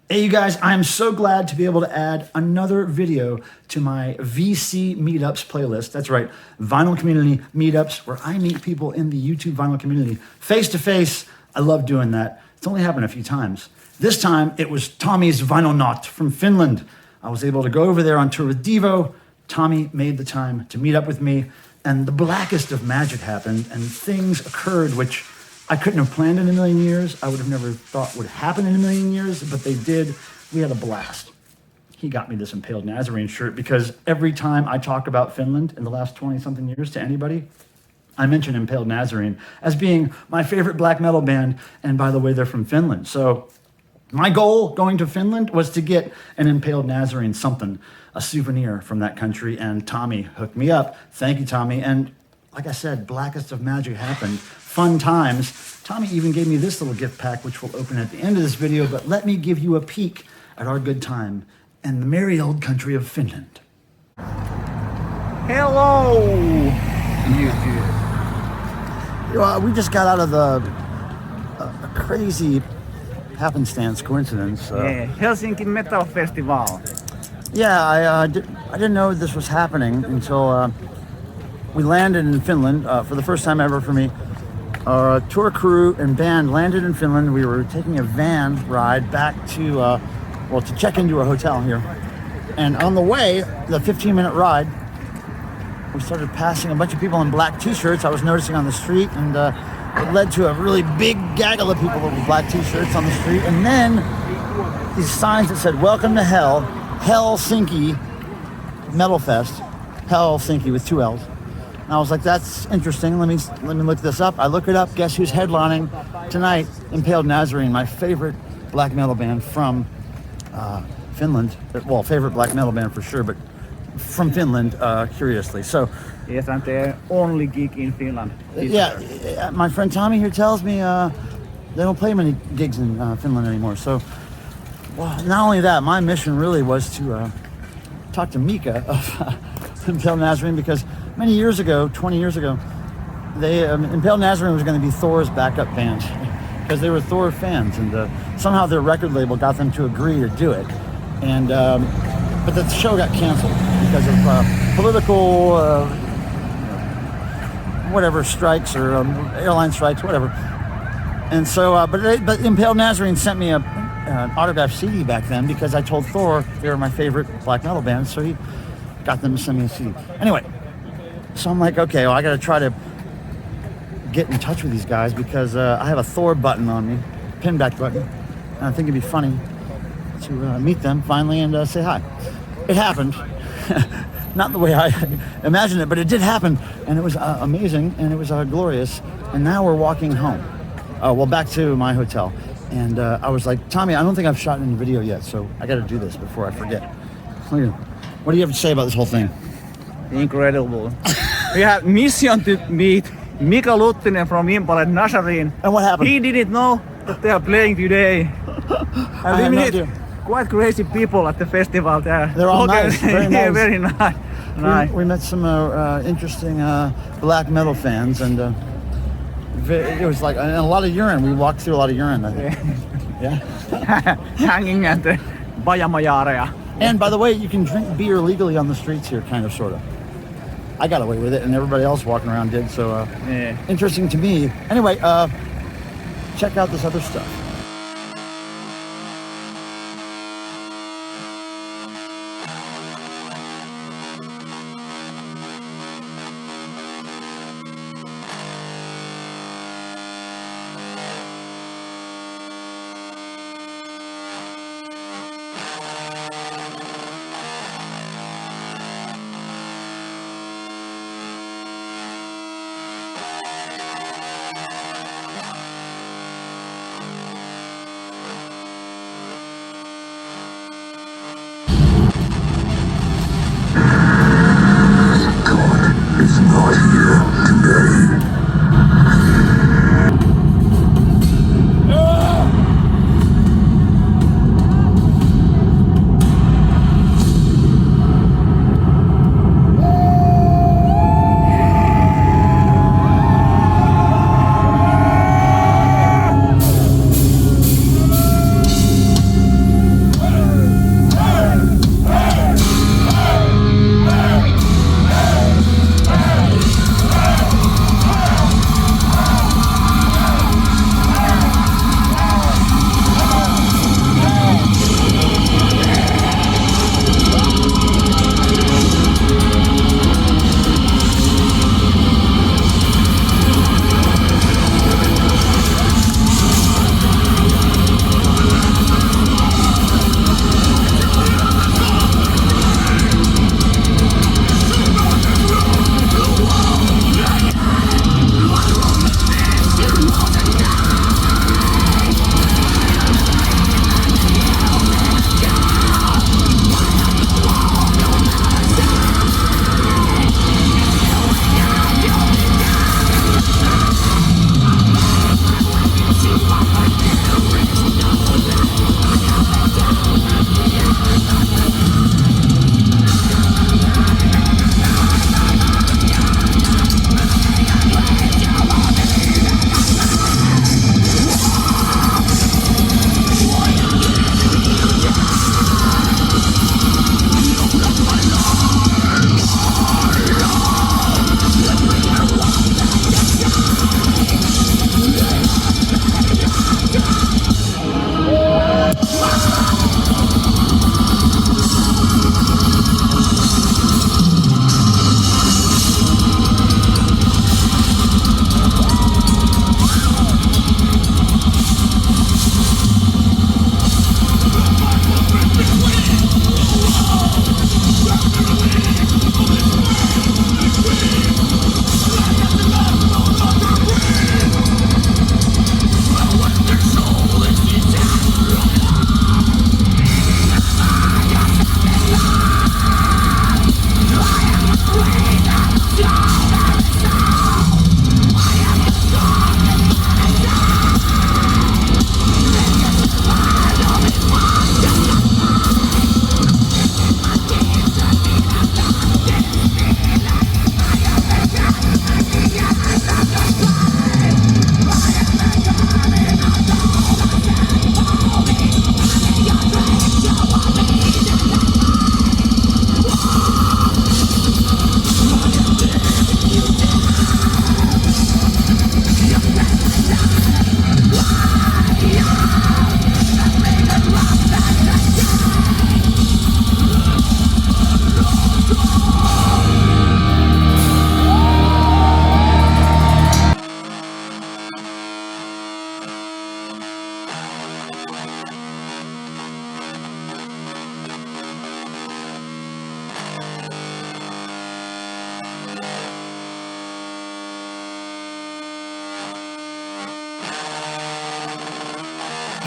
Hey you guys, I'm so glad to be able to add another video to my VC Meetups playlist. That's right, Vinyl Community Meetups, where I meet people in the YouTube vinyl community face to face. I love doing that. It's only happened a few times. This time it was Tommy's Vinyl Knot from Finland. I was able to go over there on tour with Devo. Tommy made the time to meet up with me, and the blackest of magic happened, and things occurred which I couldn't have planned in a million years. I would have never thought would happen in a million years, but they did. We had a blast. He got me this Impaled Nazarene shirt because every time I talk about Finland in the last 20-something years to anybody, I mention Impaled Nazarene as being my favorite black metal band, and by the way, they're from Finland. So my goal going to Finland was to get an Impaled Nazarene something, a souvenir from that country, and Tommy hooked me up. Thank you, Tommy. And like I said, blackest of magic happened. Fun times. Tommy even gave me this little gift pack, which we'll open at the end of this video, but let me give you a peek at our good time in the merry old country of Finland. Hello, YouTube. We just got out of a crazy happenstance, coincidence. Yeah, Helsinki Metal Festival. Yeah, I didn't know this was happening until we landed in Finland for the first time ever for me. Our tour crew and band landed in Finland. We were taking a van ride back to check into a hotel here. And on the way, the 15-minute ride, we started passing a bunch of people in black t-shirts I was noticing on the street, and it led to a really big gaggle of people with black t-shirts on the street. And then these signs that said, "Welcome to Hell, HELLSINKI Metal Fest," HELLSINKI with 2 L's. And I was like, that's interesting. Let me look this up. I look it up. Guess who's headlining tonight? Impaled Nazarene, my favorite black metal band from Finland. Well, favorite black metal band for sure, but from Finland, curiously. So, Yes, I'm the only gig in Finland. yeah, my friend Tommy here tells me they don't play many gigs in Finland anymore. So, well, not only that, my mission really was to talk to Mika of Impaled Nazarene, because many years ago, 20 years ago, Impaled Nazarene was going to be Thor's backup band because they were Thor fans, and somehow their record label got them to agree to do it. And but the show got canceled because of political, whatever, strikes or airline strikes, whatever. And so, but Impaled Nazarene sent me an autographed CD back then because I told Thor they were my favorite black metal band, so he got them to send me a CD. Anyway, so I'm like, okay, well, I got to try to get in touch with these guys because I have a Thor button on me, pin back button, and I think it'd be funny to meet them finally and say hi. It happened. Not the way I imagined it, but it did happen, and it was amazing, and it was glorious. And now we're walking home. Back to my hotel. And I was like, Tommy, I don't think I've shot any video yet, so I got to do this before I forget. What do you have to say about this whole thing? Incredible. We have mission to meet Mika Luttinen from Impaled Nazarene. And what happened? He didn't know that they are playing today. And we met quite crazy people at the festival there. They're all nice, very nice. Yeah, very nice. We met some interesting black metal fans, and it was like a lot of urine. We walked through a lot of urine, I think. Yeah. Hanging at the Bajamajarea. And by the way, you can drink beer legally on the streets here, kind of, sort of. I got away with it, and everybody else walking around did, so interesting to me. Anyway, check out this other stuff.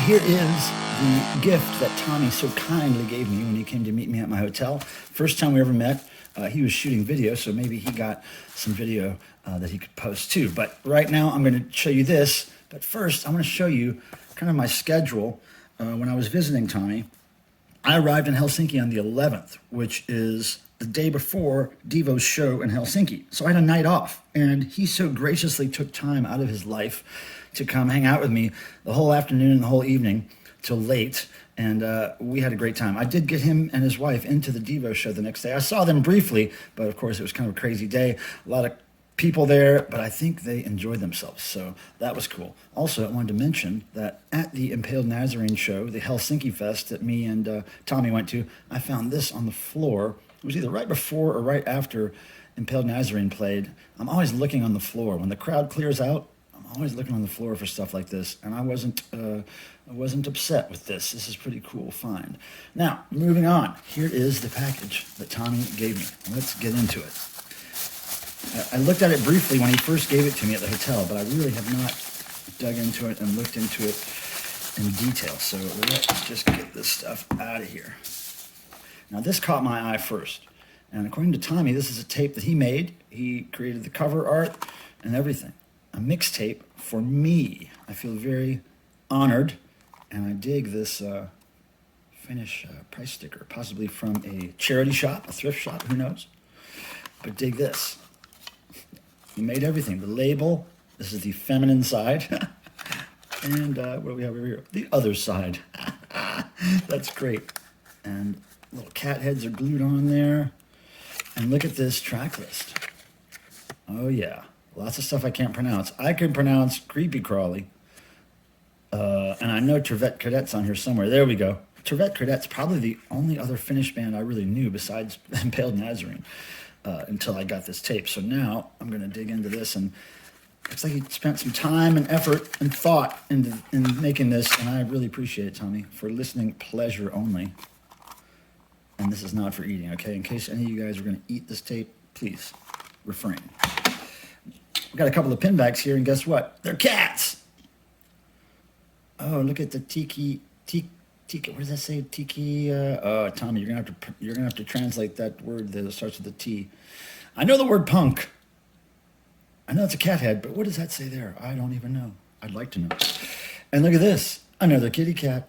here is the gift that Tommy so kindly gave me when he came to meet me at my hotel. First time we ever met. He was shooting video, so maybe he got some video that he could post too. But right now I'm going to show you this. But first I want to show you kind of my schedule when I was visiting Tommy. I arrived in Helsinki on the 11th, which is the day before Devo's show in Helsinki. So I had a night off, and he so graciously took time out of his life to come hang out with me the whole afternoon and the whole evening till late. And we had a great time. I did get him and his wife into the Devo show the next day. I saw them briefly, but of course it was kind of a crazy day. A lot of people there, but I think they enjoyed themselves. So that was cool. Also, I wanted to mention that at the Impaled Nazarene show, the Helsinki Fest that me and Tommy went to, I found this on the floor. It was either right before or right after Impaled Nazarene played. I'm always looking on the floor. When the crowd clears out, I'm always looking on the floor for stuff like this, and I wasn't upset with this. This is pretty cool find. Now, moving on. Here is the package that Tommy gave me. Let's get into it. I looked at it briefly when he first gave it to me at the hotel, but I really have not dug into it and looked into it in detail. So let's just get this stuff out of here. Now, this caught my eye first, and according to Tommy, this is a tape that he made. He created the cover art and everything. A mixtape for me. I feel very honored, and I dig this Finnish price sticker, possibly from a charity shop, a thrift shop, who knows? But dig this. He made everything. The label, this is the feminine side, and what do we have over here? The other side. That's great. And little cat heads are glued on there. And look at this track list. Oh yeah. Lots of stuff I can't pronounce. I can pronounce Creepy Crawly. And I know Tervet Cadet's on here somewhere. There we go. Tervet Cadet's probably the only other Finnish band I really knew besides Impaled Nazarene until I got this tape. So now I'm going to dig into this, and looks like he spent some time and effort and thought in making this, and I really appreciate it, Tommy. For listening pleasure only. And this is not for eating, okay? In case any of you guys are going to eat this tape, please refrain. We've got a couple of pin bags here, and guess what? They're cats! Oh, look at the tiki, what does that say? Tiki, Tommy, you're gonna have to translate that word that starts with a T. I know the word punk. I know it's a cat head, but what does that say there? I don't even know. I'd like to know. And look at this, another kitty cat.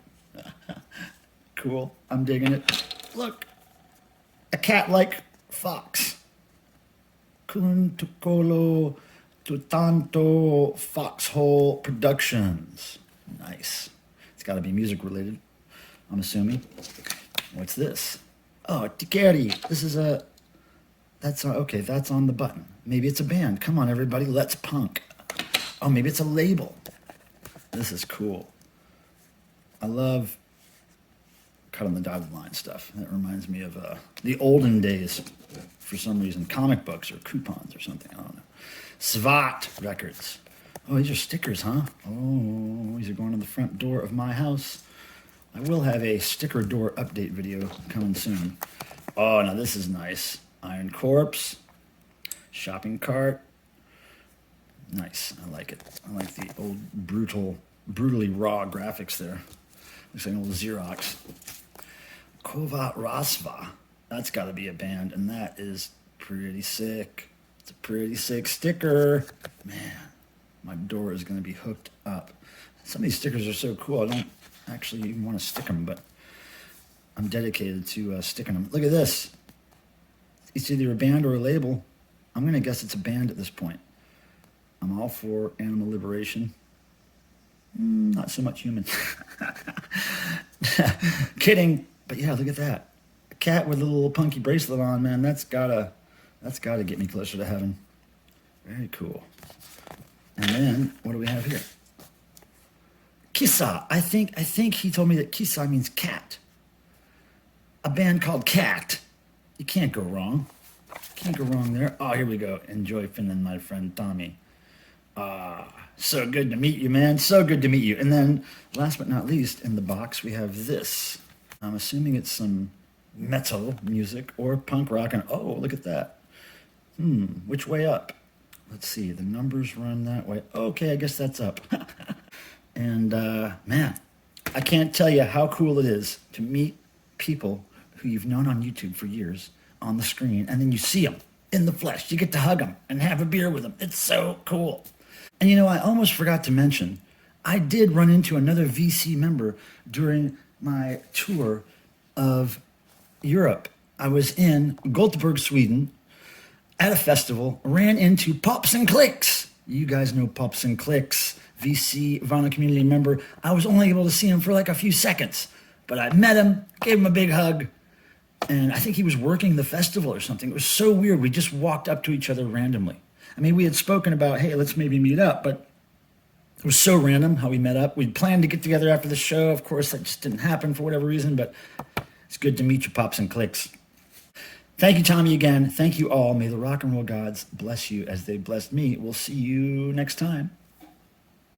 Cool, I'm digging it. Look, a cat-like fox. Kuntukolo Tutanto Foxhole Productions. Nice. It's got to be music related, I'm assuming. What's this? Oh, Tikeri. This is a... That's okay, that's on the button. Maybe it's a band. Come on, everybody, let's punk. Oh, maybe it's a label. This is cool. I love cut on the dotted line stuff. That reminds me of the olden days, for some reason. Comic books or coupons or something, I don't know. Svat Records. Oh, these are stickers, huh? Oh, these are going on the front door of my house. I will have a sticker door update video coming soon. Oh, now this is nice. Iron Corpse. Shopping cart. Nice, I like it. I like the old brutally raw graphics there. Looks like an old Xerox. Kovat Rasva. That's got to be a band, and that is pretty sick. It's a pretty sick sticker. Man, my door is going to be hooked up. Some of these stickers are so cool, I don't actually even want to stick them, but I'm dedicated to sticking them. Look at this. It's either a band or a label. I'm going to guess it's a band at this point. I'm all for animal liberation. Not so much human. Kidding. But yeah, look at that. A cat with a little punky bracelet on, man. That's gotta get me closer to heaven. Very cool. And then what do we have here? Kissa. I think he told me that Kissa means cat. A band called Cat. You can't go wrong. Can't go wrong there. Oh, here we go. Enjoy Finland, my friend Tommy. So good to meet you, man. So good to meet you. And then, last but not least, in the box, we have this. I'm assuming it's some metal music or punk rock. And oh, look at that. Which way up? Let's see. The numbers run that way. Okay, I guess that's up. And, man, I can't tell you how cool it is to meet people who you've known on YouTube for years on the screen, and then you see them in the flesh. You get to hug them and have a beer with them. It's so cool. And you know, I almost forgot to mention, I did run into another VC member during my tour of Europe. I was in Gothenburg, Sweden, at a festival, ran into Pops and Clicks. You guys know Pops and Clicks, VC vinyl community member. I was only able to see him for like a few seconds, but I met him, gave him a big hug, and I think he was working the festival or something. It was so weird. We just walked up to each other randomly. I mean, we had spoken about, hey, let's maybe meet up, but it was so random how we met up. We'd planned to get together after the show. Of course, that just didn't happen for whatever reason, but it's good to meet you, Pops and Clicks. Thank you, Tommy, again. Thank you all. May the rock and roll gods bless you as they blessed me. We'll see you next time.